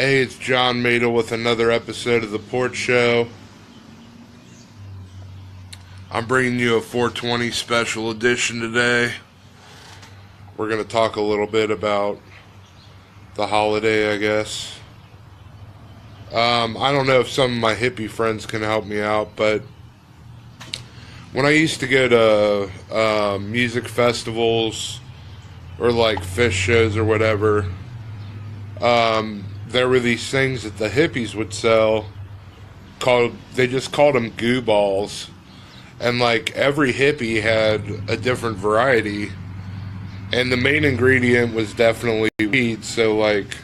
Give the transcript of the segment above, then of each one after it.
Hey, it's John Madel with another episode of the Porch Show. I'm bringing you a 420 special edition today. We're going to talk a little bit about the holiday, I guess. I don't know if some of my hippie friends can help me out, but when I used to go to music festivals or like fish shows or whatever, there were these things that the hippies would sell they just called them goo balls. And like every hippie had a different variety. And the main ingredient was definitely weed. So like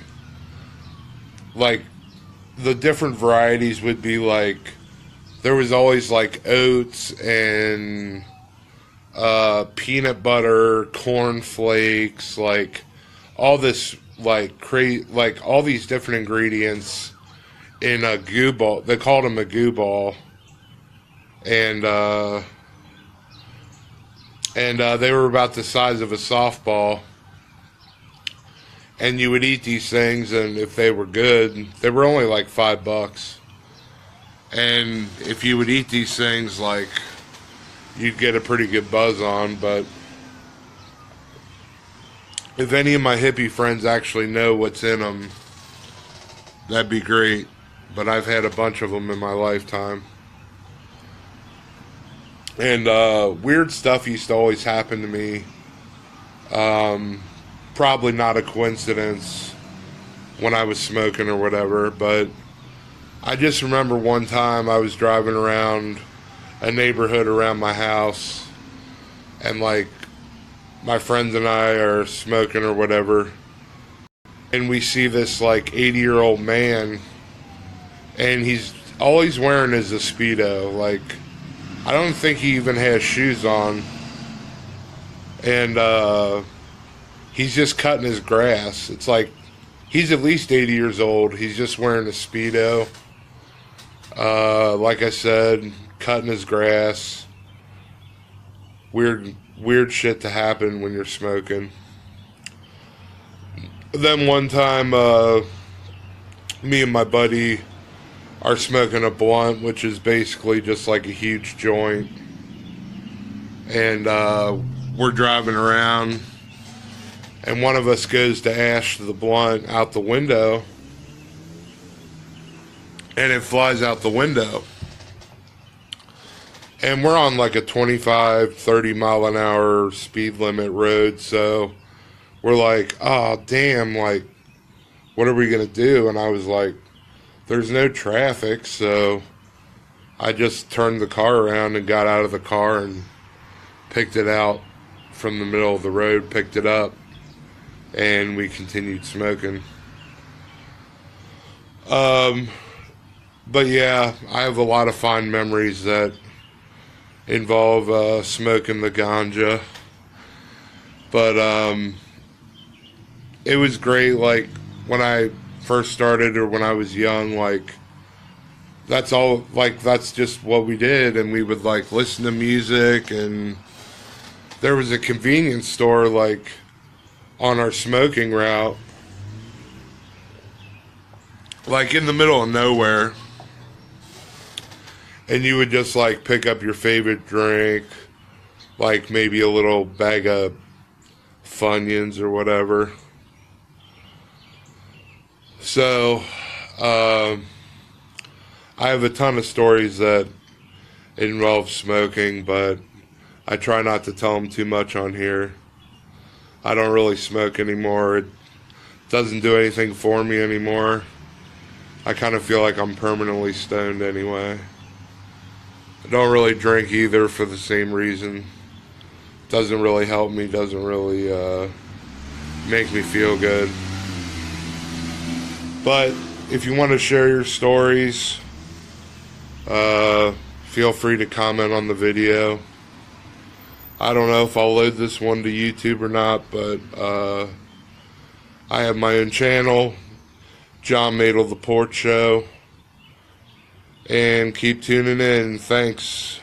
the different varieties would be like, there was always like oats and peanut butter, corn flakes, like all this like all these different ingredients in a goo ball. They called them a goo ball, and they were about the size of a softball. And you would eat these things, and if they were good, they were only like $5. And if you would eat these things, like, you'd get a pretty good buzz on. But if any of my hippie friends actually know what's in them, that'd be great. But I've had a bunch of them in my lifetime. And weird stuff used to always happen to me. Probably not a coincidence when I was smoking or whatever, but I just remember one time I was driving around a neighborhood around my house, and like my friends and I are smoking or whatever, and we see this like 80-year-old man, and he's always wearing is a Speedo. Like, I don't think he even has shoes on, and he's just cutting his grass. It's like he's at least 80 years old. He's just wearing a Speedo. Like I said, cutting his grass. Weird shit to happen when you're smoking. Then one time, me and my buddy are smoking a blunt, which is basically just like a huge joint. And we're driving around, and one of us goes to ash the blunt out the window, and it flies out the window. And we're on like a 25, 30 mile an hour speed limit road, so we're like, oh damn, like, what are we gonna do? And I was like, there's no traffic, so I just turned the car around and got out of the car and picked it out from the middle of the road, picked it up, and we continued smoking. But yeah, I have a lot of fond memories that involve smoking the ganja. But it was great, like, when I first started or when I was young, like, that's all, like, that's just what we did. And we would, like, listen to music, and there was a convenience store, like, on our smoking route, like in the middle of nowhere, and you would just like pick up your favorite drink, like maybe a little bag of Funyuns or whatever. So I have a ton of stories that involve smoking, but I try not to tell them too much on here. I don't really smoke anymore. It doesn't do anything for me anymore. I kind of feel like I'm permanently stoned anyway. I don't really drink either for the same reason. Doesn't really help me, doesn't really make me feel good. But if you want to share your stories, feel free to comment on the video. I don't know if I'll load this one to YouTube or not, but I have my own channel, John Madel, The Porch Show, and keep tuning in. Thanks.